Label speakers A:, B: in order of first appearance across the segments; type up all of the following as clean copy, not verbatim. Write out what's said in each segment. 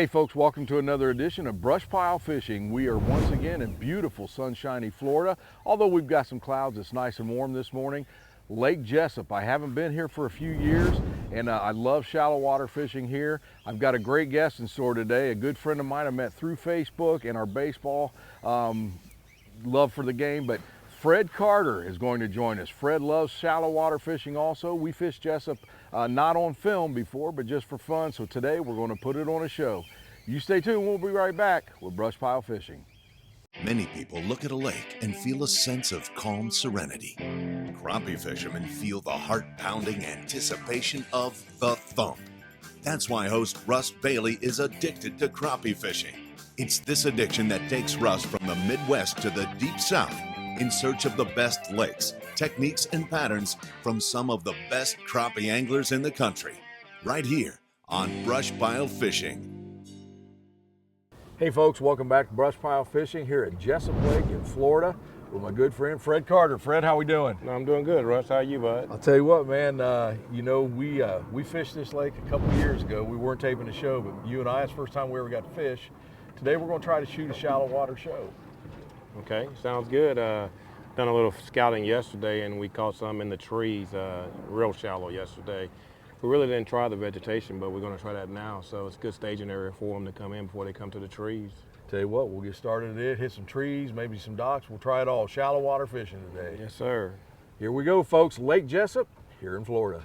A: Hey folks, welcome to another edition of BrushPile Fishing. We are once again in beautiful sunshiny Florida. Although we've got some clouds, it's nice and warm this morning. Lake Jesup. I haven't been here for a few years, and I love shallow water fishing here. I've got a great guest in store today, a good friend of mine I met through Facebook and our baseball love for the game, but Fred Carter is going to join us. Fred loves shallow water fishing also. We fished Jessup not on film before, but just for fun. So today we're going to put it on a show. You stay tuned, we'll be right back with BrushPile Fishing.
B: Many people look at a lake and feel a sense of calm serenity. Crappie fishermen feel the heart-pounding anticipation of the thump. That's why host Russ Bailey is addicted to crappie fishing. It's this addiction that takes Russ from the Midwest to the Deep South in search of the best lakes, techniques, and patterns from some of the best crappie anglers in the country. Right here on BrushPile Fishing.
A: Hey folks, welcome back to BrushPile Fishing here at Jessup Lake in Florida with my good friend Fred Carter. Fred, how we doing?
C: No, I'm doing good, Russ. How are you, bud?
A: I'll tell you what, man, we fished this lake a couple years ago. We weren't taping the show, but you and I, it's the first time we ever got to fish. Today we're going to try to shoot a shallow water show.
C: Okay, sounds good. Done a little scouting yesterday, and we caught some in the trees, real shallow yesterday. We really didn't try the vegetation, but we're going to try that now. So it's a good staging area for them to come in before they come to the trees.
A: Tell you what, we'll get started at it, hit some trees, maybe some docks. We'll try it all. Shallow water fishing today.
C: Yes, sir.
A: Here we go, folks. Lake Jesup here in Florida.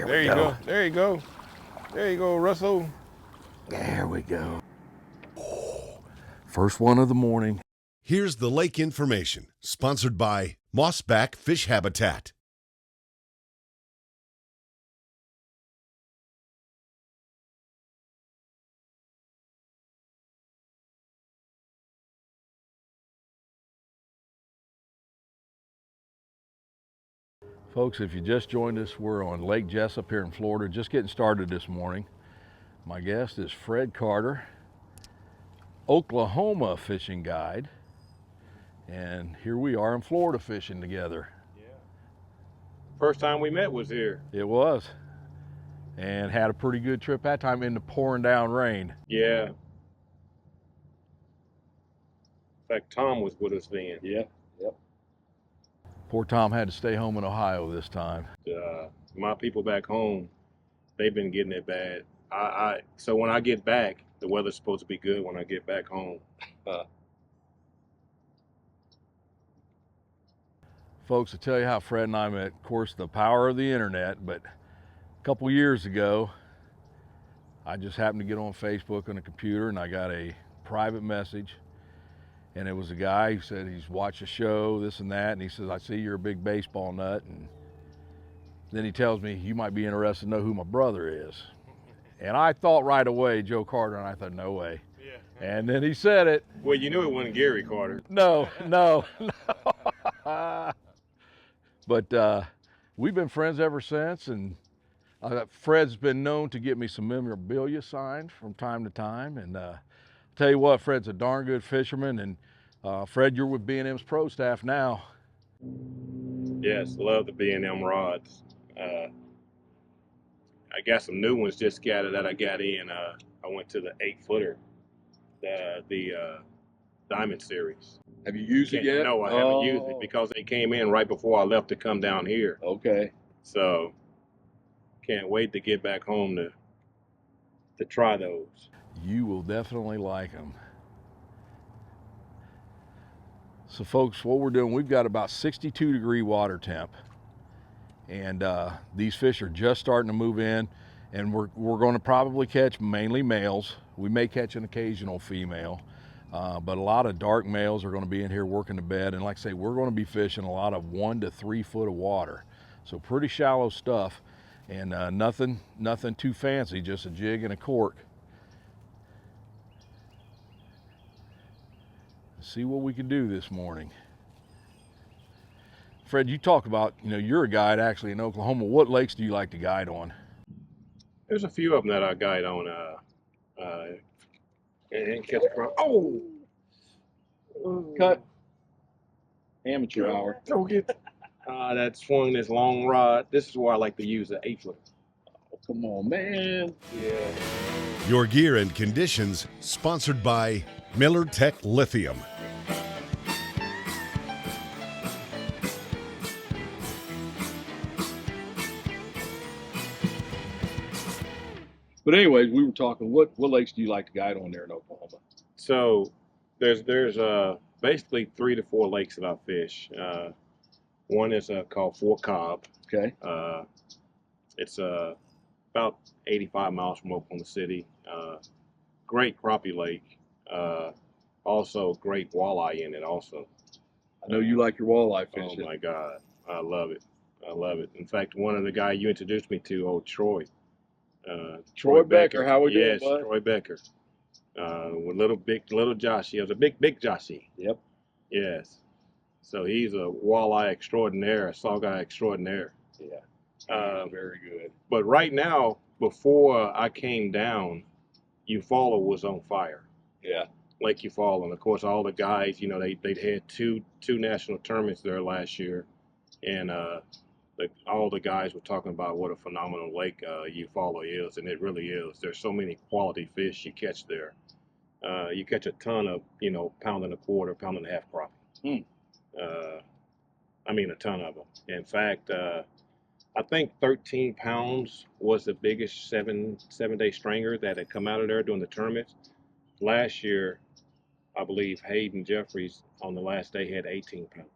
C: There you go. There you go. There you go, Russell.
A: There we go. First one of the morning.
B: Here's the lake information, sponsored by Mossback Fish Habitat.
A: Folks, if you just joined us, we're on Lake Jesup here in Florida, just getting started this morning. My guest is Fred Carter, Oklahoma fishing guide, and here we are in Florida fishing together.
C: Yeah. First time we met was here.
A: It was, and had a pretty good trip that time in the pouring down rain.
C: Yeah. In fact, Tom was with us then.
D: Yeah. Yep.
A: Poor Tom had to stay home in Ohio this time.
C: My people back home, they've been getting it bad. So when I get back, the weather's supposed to be good when I get back home.
A: Folks, to tell you how Fred and I met, of course, the power of the internet, but a couple years ago, I just happened to get on Facebook on a computer and I got a private message, and it was a guy who said he's watched a show, this and that, and he says, I see you're a big baseball nut, and then he tells me, you might be interested to know who my brother is. And I thought right away, Joe Carter, and I thought, no way.
C: Yeah.
A: And then he said it.
C: Well, you knew it wasn't Gary Carter.
A: No. But we've been friends ever since, and Fred's been known to get me some memorabilia signed from time to time. And tell you what, Fred's a darn good fisherman, and Fred, you're with B&M's pro staff now.
C: Yes, love the B&M rods. I got some new ones just scattered that I got in. I went to the 8-footer, the Diamond Series.
D: Have you used it yet?
C: No, I haven't used it because they came in right before I left to come down here.
D: Okay.
C: So can't wait to get back home to try those.
A: You will definitely like them. So folks, what we're doing, we've got about 62-degree water temp, and these fish are just starting to move in, and we're going to probably catch mainly males. We may catch an occasional female, but a lot of dark males are going to be in here working the bed, and like I say, we're going to be fishing a lot of 1 to 3 foot of water. So pretty shallow stuff, and nothing too fancy, just a jig and a cork. Let's see what we can do this morning. Fred, you talk about, you're a guide actually in Oklahoma. What lakes do you like to guide on?
C: There's a few of them that I guide on. And catch a crop. Oh!
D: Cut. Amateur hour.
C: Don't get that swung this long rod. This is where I like to use the 8-foot.
D: Oh, come on, man.
C: Yeah.
B: Your gear and conditions sponsored by Millertech Lithium.
D: But anyways, we were talking, what lakes do you like to guide on there in Oklahoma?
C: So there's basically 3 to 4 lakes that I fish. One is called Fort Cobb.
D: Okay.
C: It's about 85 miles from Oklahoma City. Great crappie lake. Also great walleye in it also.
D: I know you like your walleye fishing.
C: Oh my God, I love it. I love it. In fact, one of the guys you introduced me to, old Troy.
D: Troy Becker, how we doing,
C: yes,
D: bud?
C: Troy Becker. With little Josh. He was a big Joshy.
D: Yep.
C: Yes. So he's a walleye extraordinaire, a saw guy extraordinaire.
D: Yeah. Very good.
C: But right now, before I came down, Eufaula was on fire.
D: Yeah.
C: Lake Eufaula. And of course, all the guys, they'd had two national tournaments there last year. And all the guys were talking about what a phenomenal lake Eufaula is, and it really is. There's so many quality fish you catch there. You catch a ton of, pound and a quarter, pound and a half crappie. I mean, a ton of them. In fact, I think 13 pounds was the biggest seven-day stringer that had come out of there during the tournaments. Last year, I believe Hayden Jeffries on the last day had 18 pounds.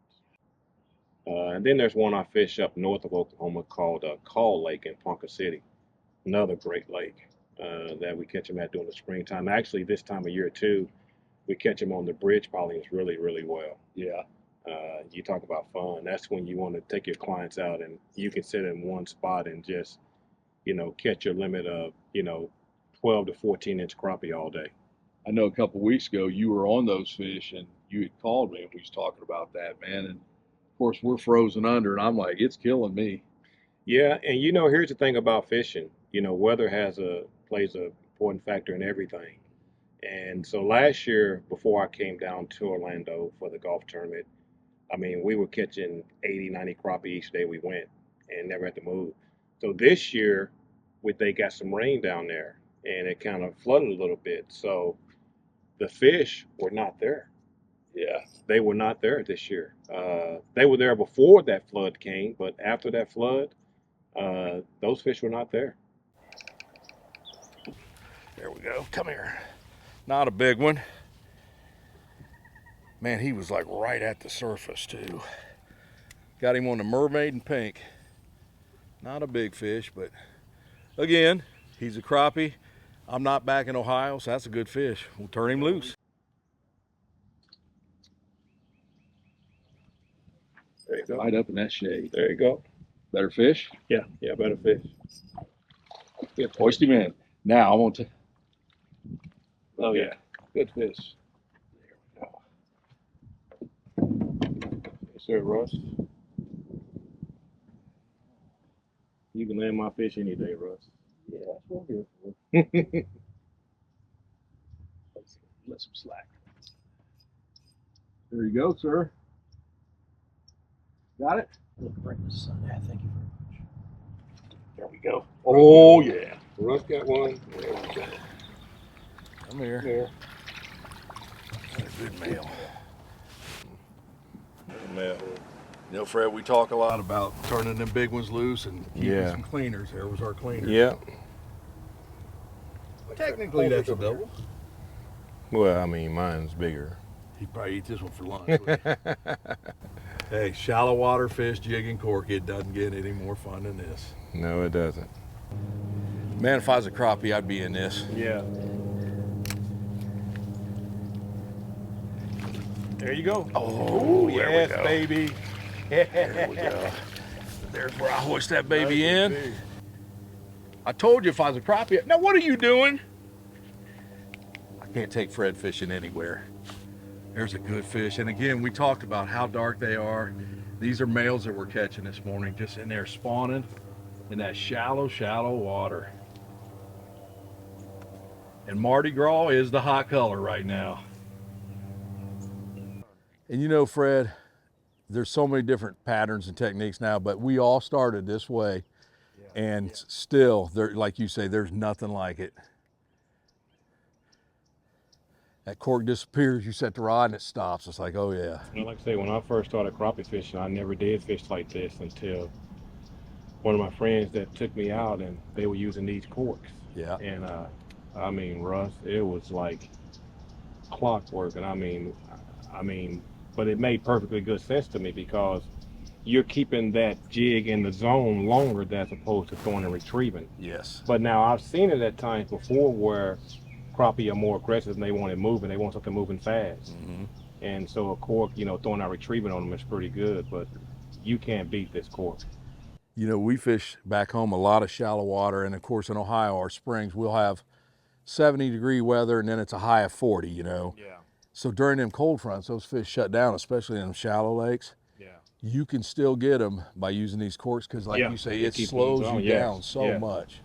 C: And then there's one I fish up north of Oklahoma called Call Lake in Ponca City. Another great lake that we catch them at during the springtime. Actually, this time of year too, we catch them on the bridge pilings really, really well.
D: Yeah.
C: You talk about fun. That's when you want to take your clients out and you can sit in one spot and just, catch your limit of, 12 to 14-inch crappie all day.
D: I know a couple of weeks ago you were on those fish and you had called me and we was talking about that, man. And of course we're frozen under and I'm like, it's killing me.
C: Yeah, and here's the thing about fishing. Weather plays an important factor in everything. And so last year, before I came down to Orlando for the golf tournament, I mean, we were catching 80, 90 crappie each day we went and never had to move. So this year, they got some rain down there and it kind of flooded a little bit. So the fish were not there.
D: Yeah.
C: They were not there this year. They were there before that flood came, but after that flood, those fish were not there.
A: There we go. Come here. Not a big one. Man, he was like right at the surface too. Got him on the mermaid and pink. Not a big fish, but again, he's a crappie. I'm not back in Ohio, so that's a good fish. We'll turn him loose.
C: There you go.
D: Right up in that shade.
C: There you go.
D: Better fish?
C: Yeah, better fish.
D: Good. Hoist him in. Now I want to.
C: Oh yeah, good fish.
D: There we go.
C: Yes, sir, Russ. You can land my fish any day, Russ.
D: Yeah, that's what I'm here for. Let some slack. There you go, sir. Got it?
E: Yeah, thank you very much.
C: There we go.
D: Oh, yeah.
C: Russ got one. There we go.
A: Come here.
C: There.
A: That's a good male.
C: Male.
A: Fred, we talk a lot about turning them big ones loose and keeping
C: Yeah.
A: some cleaners. There was our cleaner.
C: Yeah.
A: Technically, that's a double.
C: Well, I mean, mine's bigger.
A: He'd probably eat this one for lunch. Wouldn't he? Hey, shallow water fish, jig and cork, it doesn't get any more fun than this.
C: No, it doesn't.
A: Man, if I was a crappie, I'd be in this.
C: Yeah. There you go.
A: Oh,
C: yes,
A: there we go.
C: baby.
A: There we go. There's where I hoist that baby in. I told you if I was a crappie. Now what are you doing? I can't take Fred fishing anywhere. There's a good fish. And again, we talked about how dark they are. These are males that we're catching this morning, just in there spawning in that shallow, shallow water. And Mardi Gras is the hot color right now. And you know, Fred, there's so many different patterns and techniques now, but we all started this way. And still, there, like you say, there's nothing like it. That cork disappears, you set the rod and it stops. It's like, oh yeah.
C: You know, like I say, when I first started crappie fishing, I never did fish like this until one of my friends that took me out and they were using these corks.
A: Yeah.
C: And I mean, Russ, it was like clockwork. And I mean, but it made perfectly good sense to me because you're keeping that jig in the zone longer as opposed to throwing and retrieving.
A: Yes.
C: But now I've seen it at times before where crappie are more aggressive and they want it moving. They want something moving fast.
A: Mm-hmm.
C: And so a cork, you know, throwing out retrieving on them is pretty good, but you can't beat this cork.
A: You know, we fish back home a lot of shallow water, and of course in Ohio, our springs, we'll have 70-degree weather and then it's a high of 40, you know.
C: Yeah.
A: So during them cold fronts, those fish shut down, especially in them shallow lakes.
C: Yeah.
A: You can still get them by using these corks because, like you say, it slows you down so much.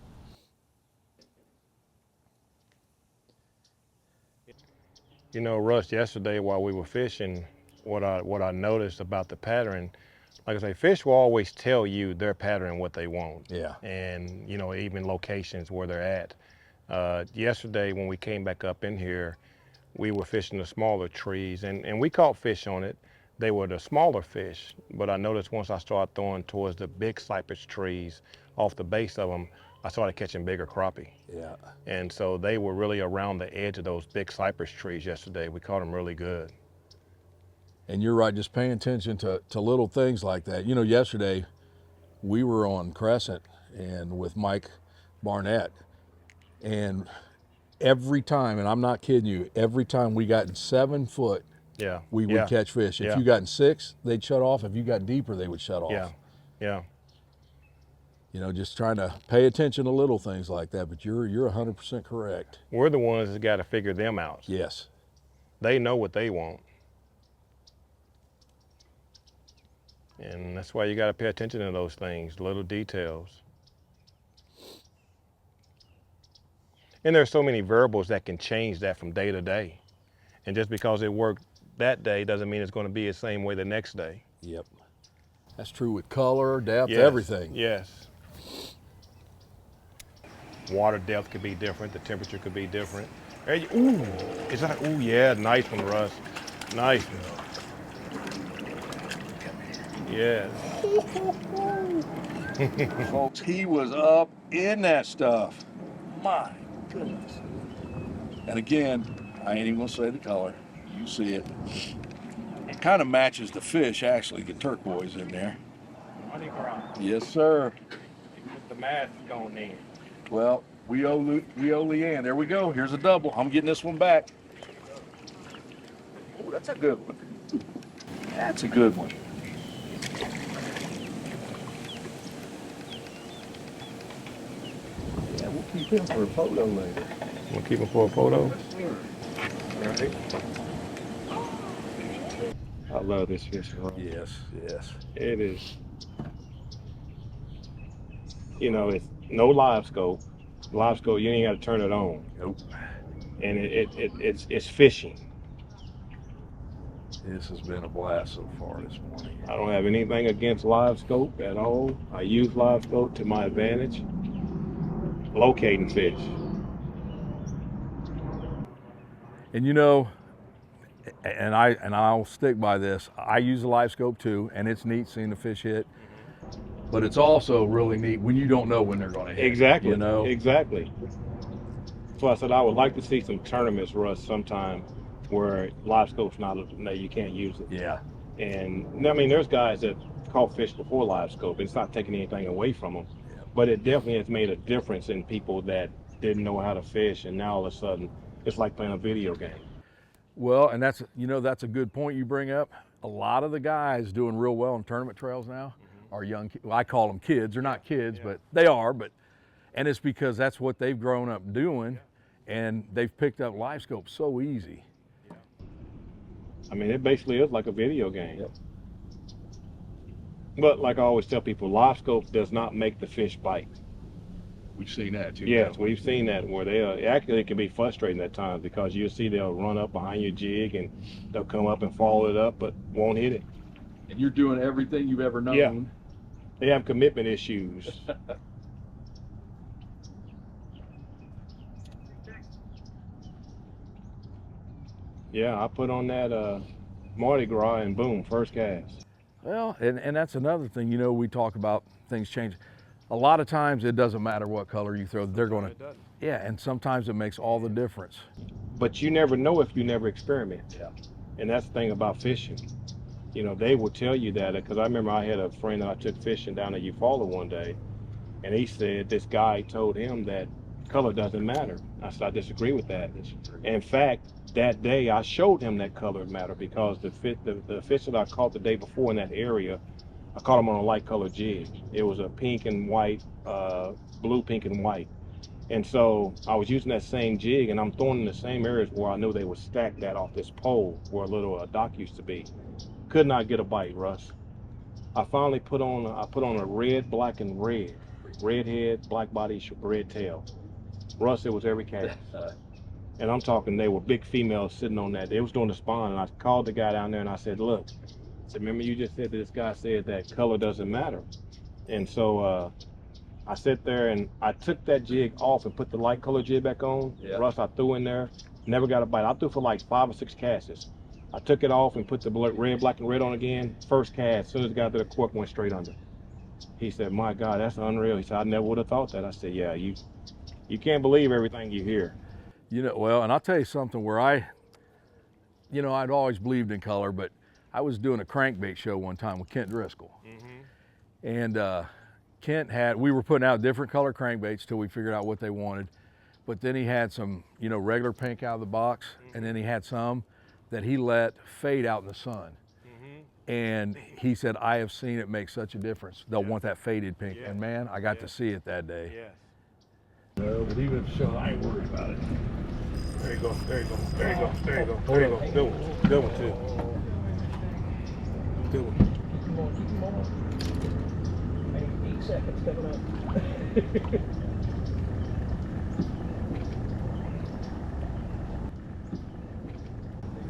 C: You know, Russ, yesterday while we were fishing, what I noticed about the pattern, like I say, fish will always tell you their pattern, what they want.
A: Yeah.
C: And, you know, even locations where they're at. Yesterday when we came back up in here, we were fishing the smaller trees and we caught fish on it. They were the smaller fish, but I noticed once I started throwing towards the big cypress trees off the base of them, I started catching bigger crappie.
A: Yeah.
C: And so they were really around the edge of those big cypress trees yesterday. We caught them really good.
A: And you're right, just paying attention to little things like that. You know, yesterday we were on Crescent and with Mike Barnett, and every time, and I'm not kidding you, every time we got in 7 foot, we would catch fish. If you got in 6, they'd shut off. If you got deeper, they would shut off.
C: Yeah.
A: You know, just trying to pay attention to little things like that, but you're 100% correct.
C: We're the ones that got to figure them out.
A: Yes.
C: They know what they want. And that's why you got to pay attention to those things, little details. And there's so many variables that can change that from day to day. And just because it worked that day doesn't mean it's going to be the same way the next day.
A: Yep. That's true with color, depth, everything.
C: Yes. Water depth could be different. The temperature could be different. Hey, ooh, is that? Ooh, yeah, nice one, Russ. Nice one. Yes.
A: Folks, he was up in that stuff. My goodness. And again, I ain't even gonna say the color. You see it. It kind of matches the fish, actually, the turquoise in there. Yes, sir.
C: With the mask going in.
A: Well, we owe Leanne. There we go. Here's a double. I'm getting this one back. Oh, that's a good one. That's a good one. Yeah, we'll keep him for a photo later.
C: We'll keep him for a photo?
A: Right.
C: I love this fish, Russ.
A: Yes, yes.
C: It is. You know, it's no live scope. Live scope, you ain't got to turn it on.
A: Nope.
C: And it's fishing.
A: This has been a blast so far this morning.
C: I don't have anything against live scope at all. I use live scope to my advantage. Locating fish.
A: And you know, and I'll stick by this. I use a live scope too, and it's neat seeing the fish hit. But it's also really neat when you don't know when they're going to hit.
C: Exactly.
A: You know.
C: Exactly. So I said I would like to see some tournaments, Russ, sometime where live scope's not. No, you can't use it.
A: Yeah.
C: And I mean, there's guys that caught fish before live scope. It's not taking anything away from them, but it definitely has made a difference in people that didn't know how to fish, and now all of a sudden it's like playing a video game.
A: Well, and that's a good point you bring up. A lot of the guys doing real well in tournament trails now our young, well, I call them kids. They're not kids, but they are. And it's because that's what they've grown up doing, and they've picked up live scope so easy.
C: I mean, it basically is like a video game. But like I always tell people, live scope does not make the fish bite.
D: We've seen that too.
C: Yes, we've seen that where it can be frustrating at times because you'll see they'll run up behind your jig and they'll come up and follow it up, but won't hit it.
D: And you're doing everything you've ever known.
C: Yeah. They have commitment issues. Yeah, I put on that Mardi Gras and boom, first cast.
A: Well, and that's another thing, you know, we talk about things change. A lot of times it doesn't matter what color you throw, they're going to, yeah, and sometimes it makes all the difference.
C: But you never know if you never experiment.
D: Yeah.
C: And that's the thing about fishing. You know, they will tell you that, because I remember I had a friend that I took fishing down at Eufaula one day, and he said this guy told him that color doesn't matter. I said, I disagree with that. In fact, that day I showed him that color matter because the fish that I caught the day before in that area, I caught them on a light colored jig. It was a pink and white, blue, pink and white. And so I was using that same jig and I'm throwing in the same areas where I knew they would stack that off this pole where a little dock used to be. Could not get a bite, Russ. I finally put on a red, black, and red. Red head, black body, red tail. Russ, it was every cast. And I'm talking, they were big females sitting on that. They was doing the spawn, and I called the guy down there and I said, look, I said, remember you just said that this guy said that color doesn't matter. And so I sat there and I took that jig off and put the light color jig back on.
D: Yeah.
C: Russ, I threw in there, never got a bite. I threw for like 5 or 6 casts. I took it off and put the red, black, and red on again. First cast, as soon as it got to the cork, went straight under. He said, my God, that's unreal. He said, I never would have thought that. I said, yeah, you can't believe everything you hear.
A: You know, well, and I'll tell you something where I'd always believed in color, but I was doing a crankbait show one time with Kent Driscoll. And Kent we were putting out different color crankbaits till we figured out what they wanted. But then he had some, regular pink out of the box, and then he had some that he let fade out in the sun. And he said, I have seen it make such a difference. They'll want that faded pink. And man, I got to see it that day.
C: No, but even so, I ain't worried about it. There you go, there you go, there you go, there you go, there you go. Good one too. Good one.
E: Come on. 8 seconds coming up.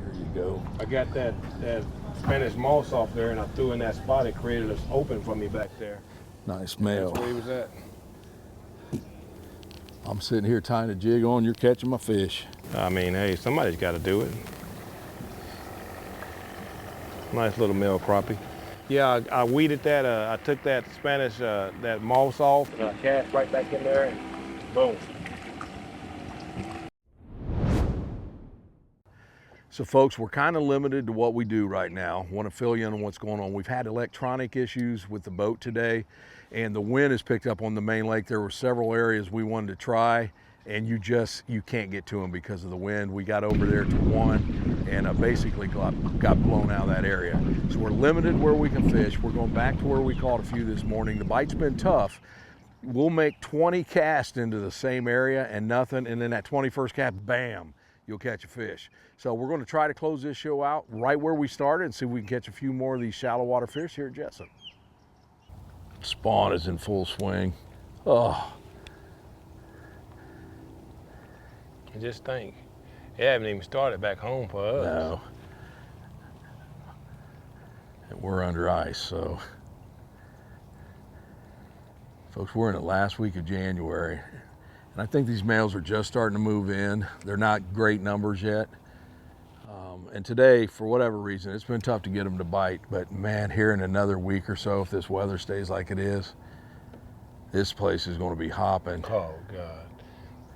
A: There you go.
C: I got that Spanish moss off there and I threw in that spot. It created this open for me back there.
A: Nice male.
C: That's where he was at.
A: I'm sitting here tying a jig on, you're catching my fish.
C: I mean, hey, somebody's got to do it. Nice little male crappie. Yeah, I weeded that. I took that Spanish, that moss off, and I cast right back in there, and boom.
A: So folks, we're kind of limited to what we do right now. Want to fill you in on what's going on. We've had electronic issues with the boat today, and the wind has picked up on the main lake. There were several areas we wanted to try, and you can't get to them because of the wind. We got over there to one and basically got blown out of that area. So we're limited where we can fish. We're going back to where we caught a few this morning. The bite's been tough. We'll make 20 casts into the same area and nothing, and then that 21st cast, bam, you'll catch a fish. So we're going to try to close this show out right where we started and see if we can catch a few more of these shallow water fish here at Jessup. Spawn is in full swing. Oh.
C: Just think, it haven't even started back home for us.
A: No. And we're under ice, so. Folks, we're in the last week of January. And I think these males are just starting to move in. They're not great numbers yet. And today, for whatever reason, it's been tough to get them to bite. But man, here in another week or so, if this weather stays like it is, this place is going to be hopping.
C: Oh, God.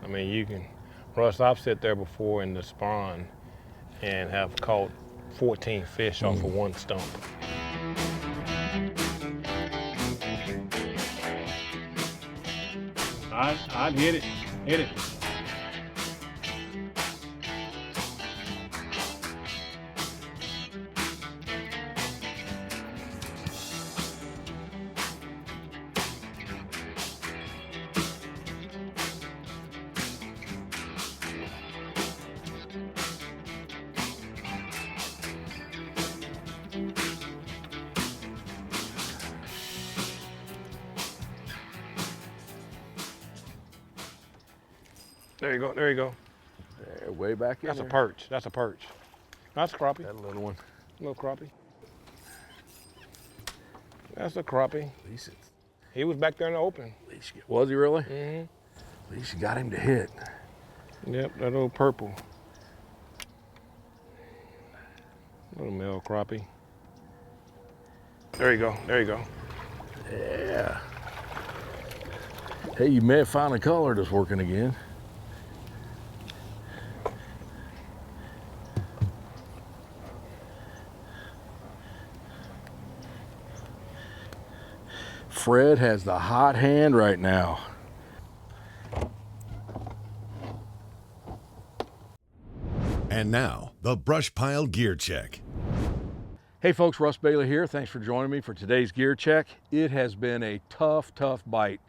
C: I mean, Russ, I've sat there before in the spawn and have caught 14 fish off of one stump. I'd hit it. There you go, there you go.
A: There, way back in
C: That's
A: there.
C: a perch, that's a perch. That's a crappie,
A: That little one.
C: little crappie. That's a crappie.
A: At least,
C: He was back there in the open.
A: was he really?
C: Mm-hmm.
A: At least you got him to hit.
C: Yep, that little purple. Little male crappie. There you go, there you go.
A: Yeah. Hey, you may have found a color that's working again. Fred has the hot hand right now.
B: And now, the BrushPile Gear Check.
A: Hey folks, Russ Bailey here. Thanks for joining me for today's gear check. It has been a tough bite.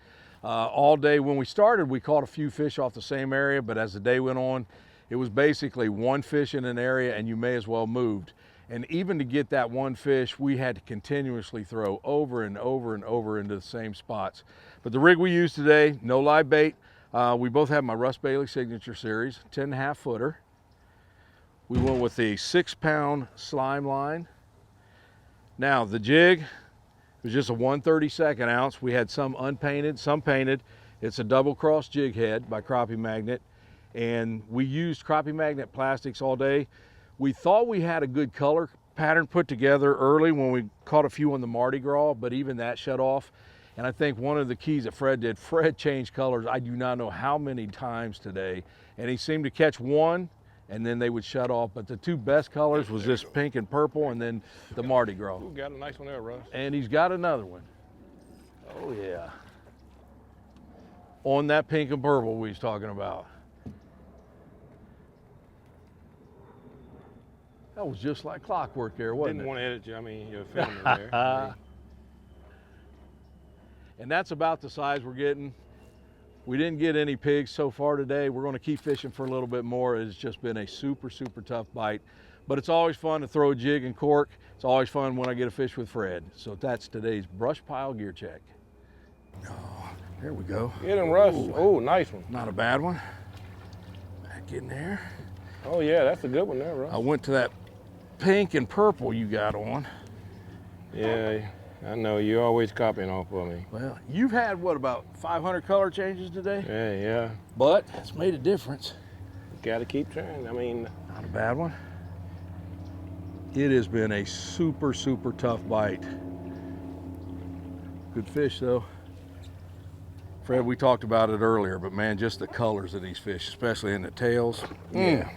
A: All day when we started, we caught a few fish off the same area, but as the day went on, it was basically one fish in an area and you may as well moved. And even to get that one fish, we had to continuously throw over and over and over into the same spots. But the rig we used today, no live bait. We both have my Russ Bailey Signature Series, 10.5 footer. We went with the 6-pound slime line. Now the jig was just a 1/32 ounce. We had some unpainted, some painted. It's a double cross jig head by Crappie Magnet. And we used Crappie Magnet plastics all day. We thought we had a good color pattern put together early when we caught a few on the Mardi Gras, but even that shut off. And I think one of the keys that Fred did, Fred changed colors, I do not know how many times today. And he seemed to catch one and then they would shut off. But the two best colors was this pink and purple and then the Mardi Gras.
C: Ooh, got a nice one there, Russ.
A: And he's got another one. Oh yeah. On that pink and purple we was talking about. That was just like clockwork there, wasn't
C: Didn't
A: it?
C: want to edit you, I mean, you're filming there.
A: And that's about the size we're getting. We didn't get any pigs so far today. We're gonna keep fishing for a little bit more. It's just been a super tough bite. But it's always fun to throw a jig and cork. It's always fun when I get a fish with Fred. So that's today's BrushPile Gear Check. Oh, there we go.
C: Get him, Russ.
A: Ooh,
C: Oh, nice one.
A: not a bad one. Back in there.
C: Oh yeah, that's a good one there, Russ.
A: I went to that pink and purple you got on.
C: Yeah, I know, you're always copying off of me.
A: Well, you've had, what, about 500 color changes today?
C: Yeah.
A: But it's made a difference.
C: Gotta keep trying, I mean.
A: Not a bad one. It has been a super tough bite. Good fish though. Fred, we talked about it earlier, but man, just the colors of these fish, especially in the tails.
C: Yeah,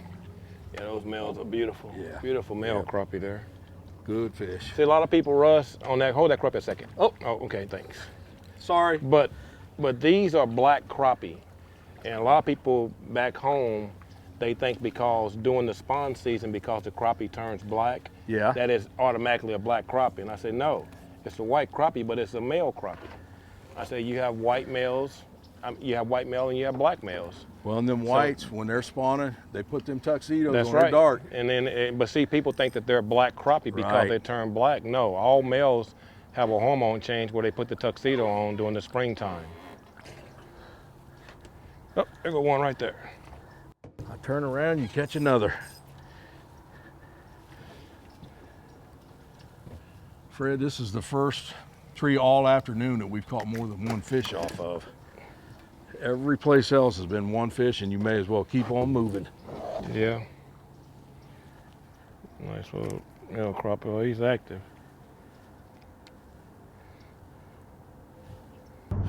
C: those males are beautiful.
A: Yeah.
C: Beautiful male crappie there.
A: Good fish.
C: See, a lot of people, Russ, on that, hold that crappie a second. Oh, okay, thanks.
A: Sorry.
C: But these are black crappie. And a lot of people back home, they think because during the spawn season, because the crappie turns black,
A: Yeah.
C: that is automatically a black crappie. And I said, no, it's a white crappie, but it's a male crappie. I said, you have white males, you have white male and you have black males.
A: Well, and them whites, when they're spawning, they put them tuxedos
C: That's
A: on.
C: right.
A: They're dark.
C: And then, but see, people think that they're black crappie because
A: Right.
C: they turn black. No, all males have a hormone change where they put the tuxedo on during the springtime. Oh, there go one right there.
A: I turn around, you catch another. Fred, this is the first tree all afternoon that we've caught more than one fish off of. Every place else has been one fish and you may as well keep on moving.
C: Yeah. Nice little male crappie. Oh, he's active.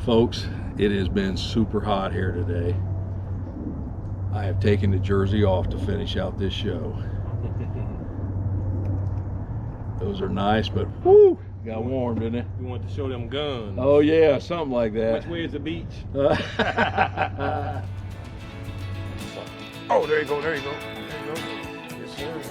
A: Folks, it has been super hot here today. I have taken the jersey off to finish out this show. Those are nice, but whoo, got warm, didn't it?
C: We want to show them guns.
A: Oh yeah, something like that.
C: Which way is the beach?
A: Oh,
C: Oh, there you go, there you go. There you go. Yes, sir.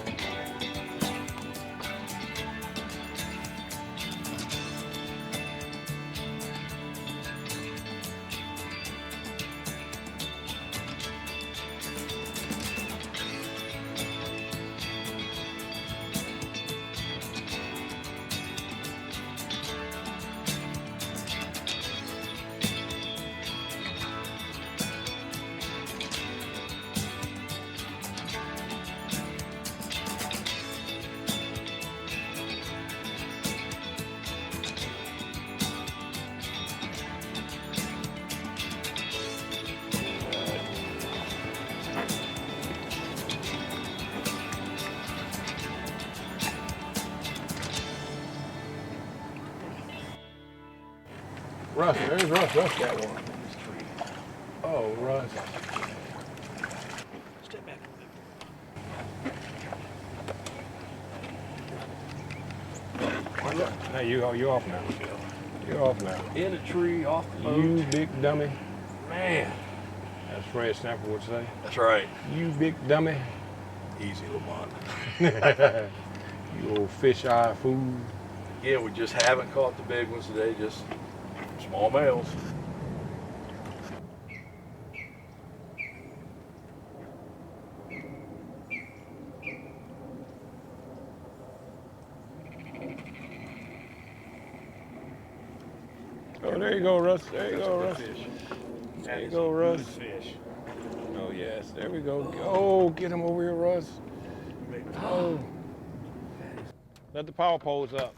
C: Russ, there's Russ. Russ got one. Oh, Russ.
E: Step back a little bit.
C: Hey, you off now. You're off now.
E: In a tree, off the boat.
C: You big dummy.
E: Man.
C: As Fred Stanford would say.
E: That's right.
C: You big dummy.
E: Easy, Lamont.
C: You old fish eye fool.
E: Again, we just haven't caught the big ones today, just small males.
C: Oh, there you go, Russ. There you go, Russ. There you go, Russ.
E: Fish.
C: Oh, yes. There we go. Oh, get him over here, Russ. Oh. Let the power poles up.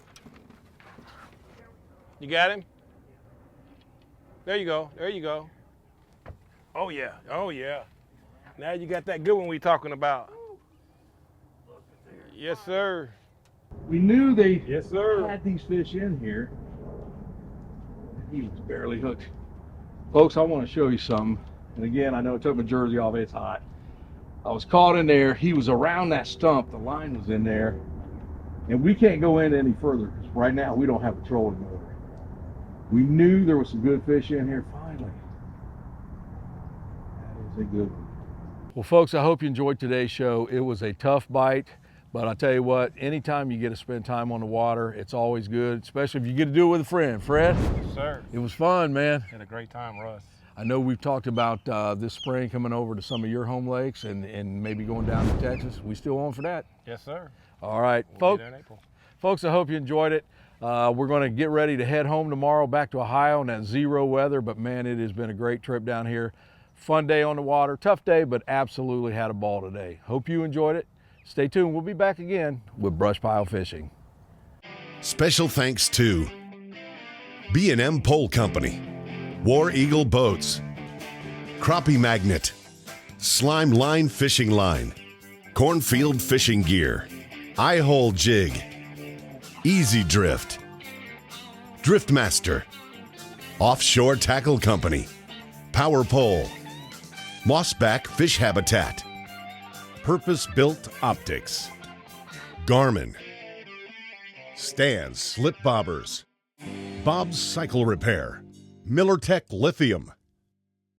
C: You got him? There you go. There you go. Oh, yeah. Oh, yeah. Now you got that good one we talking about. Yes, sir.
D: We knew they
C: Yes, sir.
D: had these fish in here. He was barely hooked. Folks, I want to show you something. And again, I know I took my jersey off, it's hot. I was caught in there. He was around that stump. The line was in there. And we can't go in any further because right now we don't have a trolling motor. We knew there was some good fish in here finally. That is a good one.
A: Well, folks, I hope you enjoyed today's show. It was a tough bite, but I'll tell you what, anytime you get to spend time on the water, it's always good, especially if you get to do it with a friend. Fred?
C: Yes, sir.
A: It was fun, man.
C: Had a great time, Russ.
A: I know we've talked about this spring coming over to some of your home lakes and maybe going down to Texas. We still on for that?
C: Yes, sir.
A: All right,
C: We'll be there in April.
A: folks, I hope you enjoyed it. We're going to get ready to head home tomorrow back to Ohio in that zero weather, but man, it has been a great trip down here. Fun day on the water, tough day, but absolutely had a ball today. Hope you enjoyed it. Stay tuned, we'll be back again with BrushPile Fishing.
B: Special thanks to B&M Pole Company, War Eagle Boats, Crappie Magnet, Slime Line Fishing Line, Cornfield Fishing Gear, Eye-Hole Jig, Easy Drift, Driftmaster, Offshore Tackle Company, Power Pole, Mossback Fish Habitat, Purpose-Built Optics, Garmin, Stan's Slip Bobbers, Bob's Cycle Repair, Millertech Lithium,